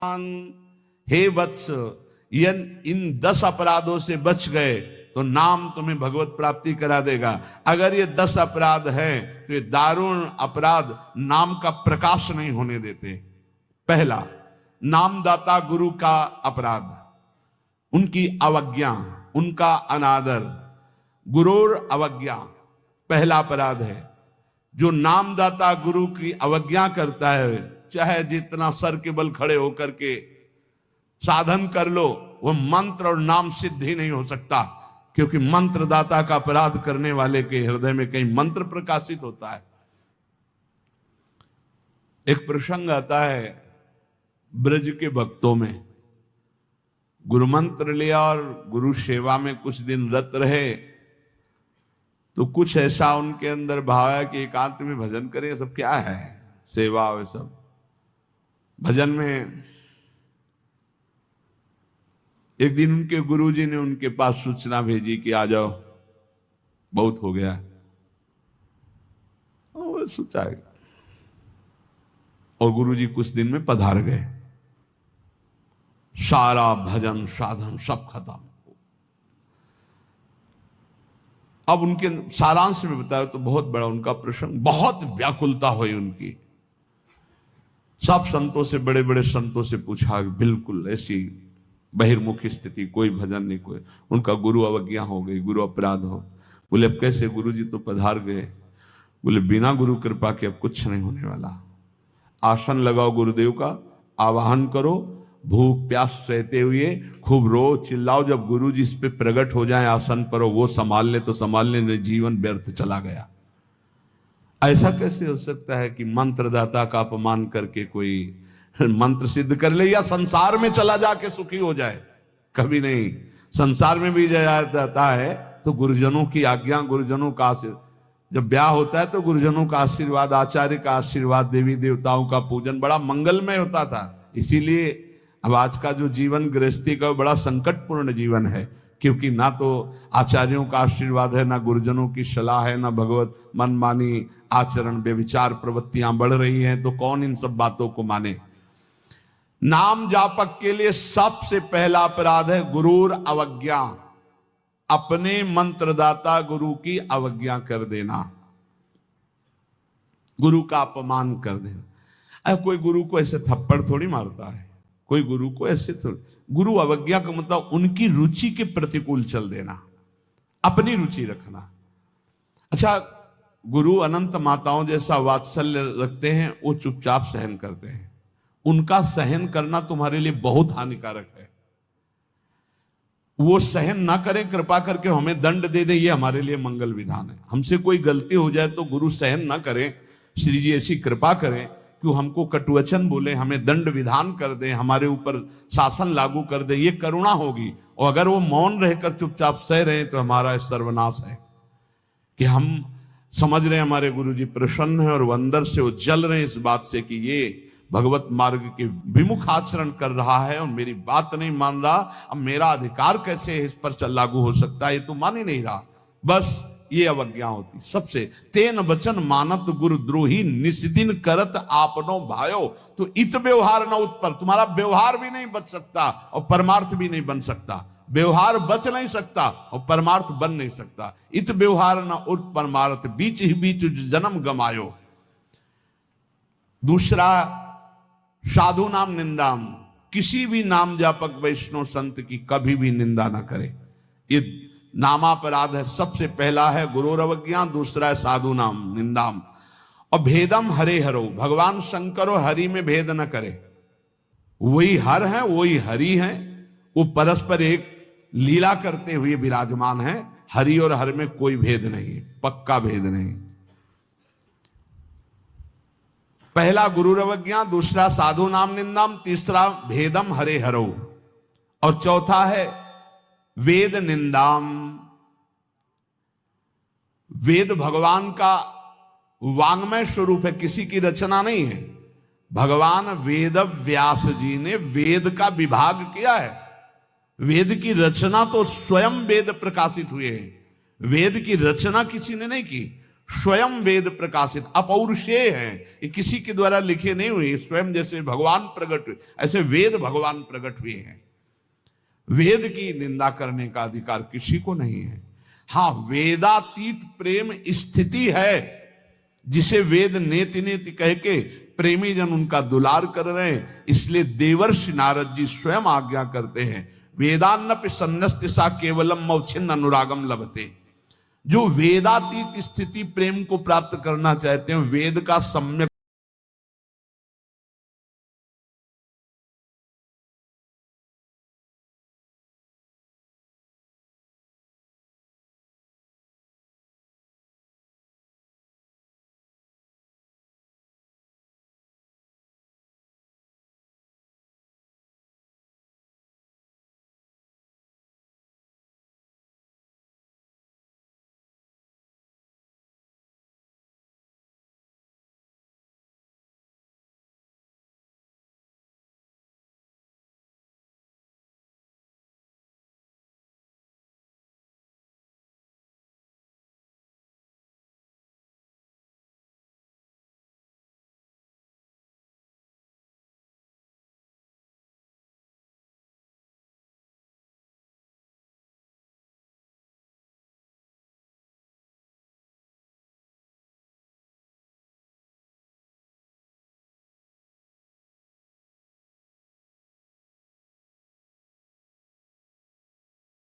हे वत्स, इन 10 अपराधों से बच गए तो नाम तुम्हें भगवत प्राप्ति करा देगा। अगर ये 10 अपराध है तो ये दारुण अपराध नाम का प्रकाश नहीं होने देते। पहला, नामदाता गुरु का अपराध, उनकी अवज्ञा, उनका अनादर। गुरुर अवज्ञा पहला अपराध है। जो नामदाता गुरु की अवज्ञा करता है, चाहे जितना सर के बल खड़े होकर के साधन कर लो, वो मंत्र और नाम सिद्ध ही नहीं हो सकता, क्योंकि मंत्रदाता का अपराध करने वाले के हृदय में कहीं मंत्र प्रकाशित होता है। एक प्रसंग आता है ब्रज के भक्तों में, गुरु मंत्र लिया और गुरु सेवा में कुछ दिन रत रहे, तो कुछ ऐसा उनके अंदर भाव है कि एकांत में भजन करें। सब क्या है, सेवा वे सब भजन में। एक दिन उनके गुरुजी ने उनके पास सूचना भेजी कि आ जाओ, बहुत हो गया। और सोचा, और गुरुजी कुछ दिन में पधार गए। सारा भजन साधन सब खत्म। अब उनके सारांश में बताया तो बहुत बड़ा उनका प्रसंग, बहुत व्याकुलता हुई उनकी। सब संतों से, बड़े बड़े संतों से पूछा, बिल्कुल ऐसी बहिर्मुखी स्थिति, कोई भजन नहीं, कोई। उनका गुरु अवज्ञा हो गई, गुरु अपराध हो। बोले अब कैसे, गुरु जी तो पधार गए। बोले बिना गुरु कृपा के अब कुछ नहीं होने वाला। आसन लगाओ गुरुदेव का, आवाहन करो, भूख प्यास सहते हुए खूब रो चिल्लाओ। जब गुरु जी इस पे प्रकट हो जाए आसन पर, वो संभाल ले तो संभाल ले, जीवन व्यर्थ चला गया। ऐसा कैसे हो सकता है कि मंत्रदाता का अपमान करके कोई मंत्र सिद्ध कर ले या संसार में चला जाके सुखी हो जाए? कभी नहीं। संसार में भी जाता है तो गुरुजनों की आज्ञा, गुरुजनों का आशीर्वाद। जब ब्याह होता है तो गुरुजनों का आशीर्वाद, आचार्य का आशीर्वाद, देवी देवताओं का पूजन बड़ा मंगलमय होता था। इसीलिए अब आज का जो जीवन गृहस्थी का बड़ा संकटपूर्ण जीवन है, क्योंकि ना तो आचार्यों का आशीर्वाद है, ना गुरुजनों की सलाह है, ना भगवत मनमानी आचरण व्यभिचार प्रवृत्तियां बढ़ रही हैं, तो कौन इन सब बातों को माने। नाम जापक के लिए सबसे पहला अपराध है गुरुर अवज्ञा, अपने मंत्रदाता गुरु की अवज्ञा कर देना, गुरु का अपमान कर देना। कोई गुरु को ऐसे थप्पड़ थोड़ी मारता है, कोई गुरु को ऐसे थोड़ी। गुरु अवज्ञा का मतलब उनकी रुचि के प्रतिकूल चल देना, अपनी रुचि रखना। अच्छा, गुरु अनंत माताओं जैसा वात्सल्य रखते हैं, वो चुपचाप सहन करते हैं। उनका सहन करना तुम्हारे लिए बहुत हानिकारक है। वो सहन ना करें, कृपा करके हमें दंड दे दे, ये हमारे लिए मंगल विधान है। हमसे कोई गलती हो जाए तो गुरु सहन ना करें, श्री जी ऐसी कृपा करें कि हमको कटुवचन बोले, हमें दंड विधान कर दे, हमारे ऊपर शासन लागू कर दे, ये करुणा होगी। और अगर वो मौन रहकर चुपचाप सह रहे तो हमारा सर्वनाश है। कि हम समझ रहे हैं हमारे गुरु जी प्रसन्न है और वो अंदर से वो जल रहे हैं इस बात से कि ये भगवत मार्ग के विमुख आचरण कर रहा है और मेरी बात नहीं मान रहा, अब मेरा अधिकार कैसे इस पर लागू हो सकता है, ये तो मान ही नहीं रहा। बस ये अवज्ञा होती सबसे। तेन वचन मानत गुरु द्रोही, निस्दिन करत आपनो भायो। तो इत व्यवहार न उत्पर, तुम्हारा व्यवहार भी नहीं बच सकता और परमार्थ भी नहीं बन सकता। व्यवहार बच नहीं सकता और परमार्थ बन नहीं सकता। इत व्यवहार न उत परमार्थ, बीच ही बीच जन्म गमायो। दूसरा, साधु नाम निंदाम, किसी भी नाम जापक वैष्णव संत की कभी भी निंदा ना करे। ये नामापराध है। सबसे पहला है गुरु अवज्ञा, दूसरा है साधु नाम निंदाम। और भेदम हरे हरो, भगवान शंकरो हरि में भेद न करे। वही हर है, वही हरि है, वो परस्पर एक लीला करते हुए विराजमान है। हरि और हर में कोई भेद नहीं, पक्का भेद नहीं। पहला गुरु अवज्ञा, दूसरा साधु नाम निंदाम, तीसरा भेदम हरे हरो, और चौथा है वेद निंदाम। वेद भगवान का वांग्मय स्वरूप है, किसी की रचना नहीं है। भगवान वेद व्यास जी ने वेद का विभाग किया है। वेद की रचना तो स्वयं वेद प्रकाशित हुए हैं, वेद की रचना किसी ने नहीं की। स्वयं वेद प्रकाशित, अपौरुषेय हैं, ये किसी के द्वारा लिखे नहीं हुए, स्वयं जैसे भगवान प्रकट हुए ऐसे वेद भगवान प्रकट हुए हैं। वेद की निंदा करने का अधिकार किसी को नहीं है। हां, वेदातीत प्रेम स्थिति है जिसे वेद नेति नेति कह के प्रेमी जन उनका दुलार कर रहे हैं। इसलिए देवर्षि नारद जी स्वयं आज्ञा करते हैं, वेदान्नपि सन्नस्ति सा केवलम मौछिन्न अनुरागम लभते। जो वेदातीत स्थिति प्रेम को प्राप्त करना चाहते हैं, वेद का सम्यक